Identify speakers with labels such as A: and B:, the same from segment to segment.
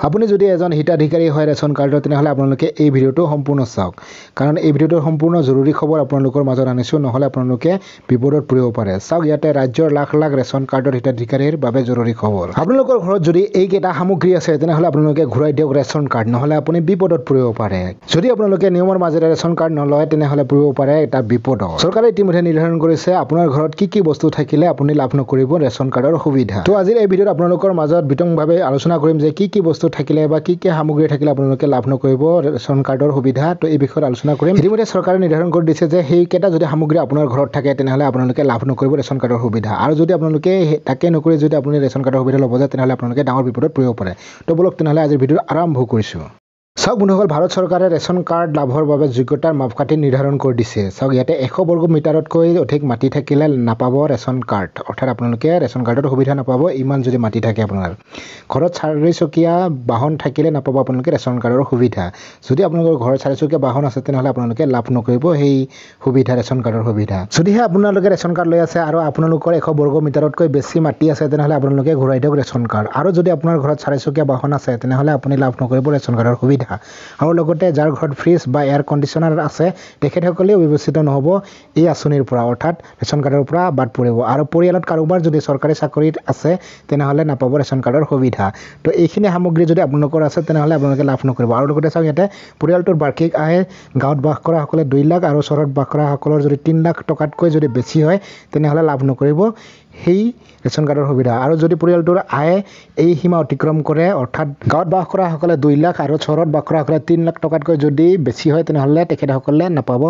A: আপুনি যদি এজন হিতাধিকাৰী হয় ৰেচন কাৰ্ডৰ তেনেহ'লে আপোনালোকে এই ভিডিঅ'টো সম্পূৰ্ণ চাওক কাৰণ এই ভিডিঅ'টো সম্পূৰ্ণ জৰুৰী খবৰ আপোনালোকৰ মাজত আনিছোঁ নহ'লে আপোনালোকে বিপদত পৰিব পাৰে চাওক ইয়াতে ৰাজ্যৰ লাখ লাখ ৰেচন কাৰ্ডৰ হিতাধিকাৰীৰ বাবে জৰুৰী খবৰ আপোনালোকৰ ঘৰত যদি এইকেইটা সামগ্ৰী আছে তেনেহ'লে আপোনালোকে ঘূৰাই দিয়ক ৰেচন কাৰ্ড নহ'লে আপুনি বিপদত পৰিব পাৰে যদি আপোনালোকে নিয়মৰ মাজেৰে ৰেচন কাৰ্ড নলয় তেনেহ'লে পৰিব পাৰে এটা বিপদত চৰকাৰে ইতিমধ্যে নিৰ্ধাৰণ কৰিছে আপোনাৰ ঘৰত কি বস্তু থাকিলে আপুনি লাভ নকৰিব ৰেচন কাৰ্ডৰ সুবিধা তো আজিৰ এই ভিডিঅ'ত আপোনালোকৰ মাজত বিতংভাৱে আলোচনা কৰিম যে কি বস্তু থাকিলে বা কি সামগ্ৰী থাকিলে আপোনালোকে লাভ নকৰিব ৰেচন কাৰ্ডৰ সুবিধা তো এই বিষয়ত আলোচনা কৰিম ইতিমধ্যে চৰকাৰে নিৰ্ধাৰণ কৰি দিছে যে সেইকেইটা যদি সামগ্ৰী আপোনাৰ ঘৰত থাকে তেনেহ'লে আপোনালোকে লাভ নকৰিব ৰেচন কাৰ্ডৰ সুবিধা আৰু যদি আপোনালোকে তাকে নকৰি যদি আপুনি ৰেচন কাৰ্ডৰ সুবিধা ল'ব যায় তেনেহ'লে আপোনালোকে ডাঙৰ বিপদত পৰিব পাৰে তো বলক তেনেহ'লে আজিৰ ভিডিঅ' আৰম্ভ কৰিছোঁ চাওক বন্ধুসকল ভাৰত চৰকাৰে ৰেচন কাৰ্ড লাভৰ বাবে যোগ্যতাৰ মাপকাঠি নিৰ্ধাৰণ কৰি দিছে চাওক ইয়াতে 100 বৰ্গ মিটাৰতকৈ অধিক মাটি থাকিলে নাপাব ৰেচন কাৰ্ড অৰ্থাৎ আপোনালোকে ৰেচন কাৰ্ডৰ সুবিধা নাপাব ইমান যদি মাটি থাকে আপোনাৰ ঘৰত 4 চকীয়া বাহন থাকিলে নাপাব আপোনালোকে ৰেচন কাৰ্ডৰ সুবিধা যদি আপোনালোকৰ ঘৰত 4 চকীয়া বাহন আছে তেনেহ'লে আপোনালোকে লাভ নকৰিব সেই সুবিধা ৰেচন কাৰ্ডৰ সুবিধা যদিহে আপোনালোকে ৰেচন কাৰ্ড লৈ আছে আৰু আপোনালোকৰ 100 বৰ্গ মিটাৰতকৈ বেছি মাটি আছে তেনেহ'লে আপোনালোকে ঘূৰাই দিয়ক ৰেচন কাৰ্ড আৰু যদি আপোনাৰ ঘৰত 4 চকীয়া বাহন আছে তেনেহ'লে আপুনি লাভ নকৰিব ৰেচন কাৰ্ডৰ সুবিধা আৰু লগতে যাৰ ঘৰত ফ্ৰিজ বা এয়াৰ কণ্ডিশ্যনাৰ আছে তেখেতসকলেও ব্যৱস্থিত নহ'ব এই আঁচনিৰ পৰা অৰ্থাৎ ৰেচন কাৰ্ডৰ পৰা বাদ পৰিব আৰু পৰিয়ালত কাৰোবাৰ যদি চৰকাৰী চাকৰিত আছে তেনেহ'লে নাপাব ৰেচন কাৰ্ডৰ সুবিধা তো এইখিনি সামগ্ৰী যদি আপোনালোকৰ আছে তেনেহ'লে আপোনালোকে লাভ নকৰিব আৰু লগতে চাওক ইয়াতে পৰিয়ালটোৰ বাৰ্ষিক আয় গাঁৱত বাস কৰাসকলে 2 লাখ আৰু চহৰত বাস কৰাসকলৰ যদি 3 লাখ টকাতকৈ যদি বেছি হয় তেনেহ'লে লাভ নকৰিব সেই ৰেচন কাৰ্ডৰ সুবিধা আৰু যদি পৰিয়ালটোৰ আয় এই সীমা অতিক্ৰম কৰে অৰ্থাৎ গাঁৱত বাস কৰাসকলে 2 লাখ আৰু চহৰত বাস কৰাসকলে 3 লাখ টকাতকৈ যদি বেছি হয় তেনেহ'লে তেখেতসকলে নাপাব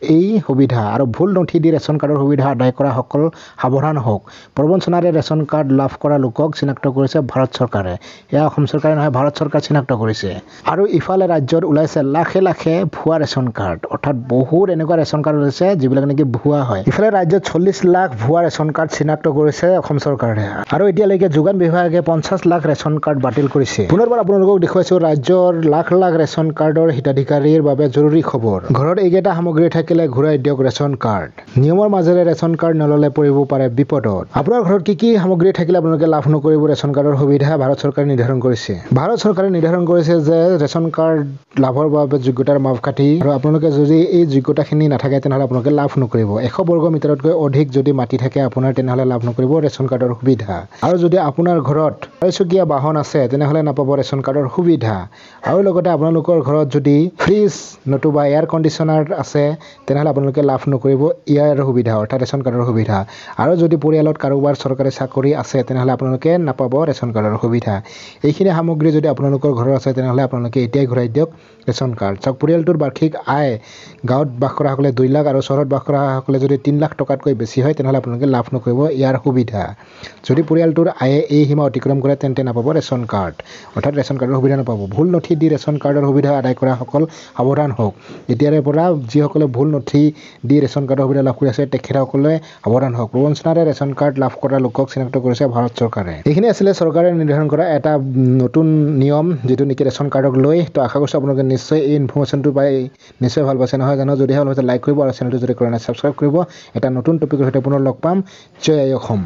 A: এই সুবিধা আৰু ভুল নথি দি ৰেচন কাৰ্ডৰ সুবিধা আদায় কৰাসকল সাৱধান হওক প্ৰবঞ্চনাৰে ৰেচন কাৰ্ড লাভ কৰা লোকক চিনাক্ত কৰিছে ভাৰত চৰকাৰে এয়া অসম চৰকাৰে নহয় ভাৰত চৰকাৰ চিনাক্ত কৰিছে আৰু ইফালে ৰাজ্যত ওলাইছে লাখে লাখে ভুৱা ৰেচন কাৰ্ড অৰ্থাৎ বহুত এনেকুৱা ৰেচন কাৰ্ড ওলাইছে যিবিলাক নেকি ভুৱা হয় ইফালে ৰাজ্যত 40 লাখ ভুৱা ৰেচন কাৰ্ড চিনাক্ত কৰিছে অসম চৰকাৰে আৰু এতিয়ালৈকে যোগান বিভাগে 50 লাখ ৰেচন কাৰ্ড বাতিল কৰিছে পুনৰবাৰ আপোনালোকক দেখুৱাইছো ৰাজ্যৰ লাখ লাখ ৰেচন কাৰ্ডৰ হিতাধিকাৰীৰ বাবে জৰুৰী খবৰ ঘৰত এইকেইটা সামগ্ৰী থাকিলে ঘূৰাই দিয়ক ৰেচন কাৰ্ড নিয়মৰ মাজেৰে ৰেচন কাৰ্ড নল'লে পৰিব পাৰে বিপদত আপোনাৰ ঘৰত কি সামগ্ৰী থাকিলে আপোনালোকে লাভ নকৰিব ৰেচন কাৰ্ডৰ সুবিধা ভাৰত চৰকাৰে নিৰ্ধাৰণ কৰিছে ভাৰত চৰকাৰে নিৰ্ধাৰণ কৰিছে যে ৰেচন কাৰ্ড লাভৰ বাবে যোগ্যতাৰ মাপকাঠি আৰু আপোনালোকে যদি এই যোগ্যতাখিনি নাথাকে তেনেহ'লে আপোনালোকে লাভ নকৰিব 100 বৰ্গ মিটাৰতকৈ অধিক যদি মাটি থাকে আপোনাৰ তেনেহ'লে লাভ নকৰিব ৰেচন কাৰ্ডৰ সুবিধা আৰু যদি আপোনাৰ ঘৰত 4 চকীয়া বাহন আছে তেনেহ'লে নাপাব ৰেচন কাৰ্ডৰ সুবিধা আৰু লগতে আপোনালোকৰ ঘৰত যদি ফ্ৰিজ নতুবা এয়াৰ কণ্ডিশ্যনাৰ আছে তেনেহ'লে আপোনালোকে লাভ নকৰিব ইয়াৰ সুবিধা অৰ্থাৎ ৰেচন কাৰ্ডৰ সুবিধা আৰু যদি পৰিয়ালত কাৰোবাৰ চৰকাৰী চাকৰি আছে তেনেহ'লে আপোনালোকে নাপাব ৰেচন কাৰ্ডৰ সুবিধা এইখিনি সামগ্ৰী যদি আপোনালোকৰ ঘৰত আছে তেনেহ'লে আপোনালোকে এতিয়াই ঘূৰাই দিয়ক ৰেচন কাৰ্ড চাওক পৰিয়ালটোৰ বাৰ্ষিক আয় গাঁৱত বাস কৰাসকলে 2 লাখ আৰু চহৰত বাস কৰাসকলে যদি 3 লাখ টকাতকৈ বেছি হয় তেনেহ'লে আপোনালোকে লাভ নকৰিব ইয়াৰ সুবিধা যদি পৰিয়ালটোৰ আয়ে এই সীমা অতিক্ৰম কৰে তেন্তে নাপাব ৰেচন কাৰ্ড অৰ্থাৎ ৰেচন কাৰ্ডৰ সুবিধা নাপাব ভুল নথি দি ৰেচন কাৰ্ডৰ সুবিধা আদায় কৰাসকল সাৱধান হওক এতিয়াৰে পৰা যিসকলে ভুল নথি দি ৰেচন কাৰ্ডৰ সুবিধা লাভ কৰি আছে তেখেতসকলে সাৱধান হওক প্ৰবঞ্চনাৰে ৰেচন কাৰ্ড লাভ কৰা লোকক চিনাক্ত কৰিছে ভাৰত চৰকাৰে এইখিনি আছিলে চৰকাৰে নিৰ্ধাৰণ কৰা এটা নতুন নিয়ম যিটো নেকি ৰেচন কাৰ্ডক লৈ তো আশা কৰিছোঁ আপোনালোকে নিশ্চয় এই ইনফৰ্মেশ্যনটো পাই নিশ্চয় ভাল পাইছে নহয় জানো যদিহে ভাল পাইছে লাইক কৰিব আৰু চেনেলটো যদি কৰা নাই ছাবস্ক্ৰাইব কৰিব এটা নতুন টপিকৰ সৈতে পুনৰ লগ পাম জয় অসম।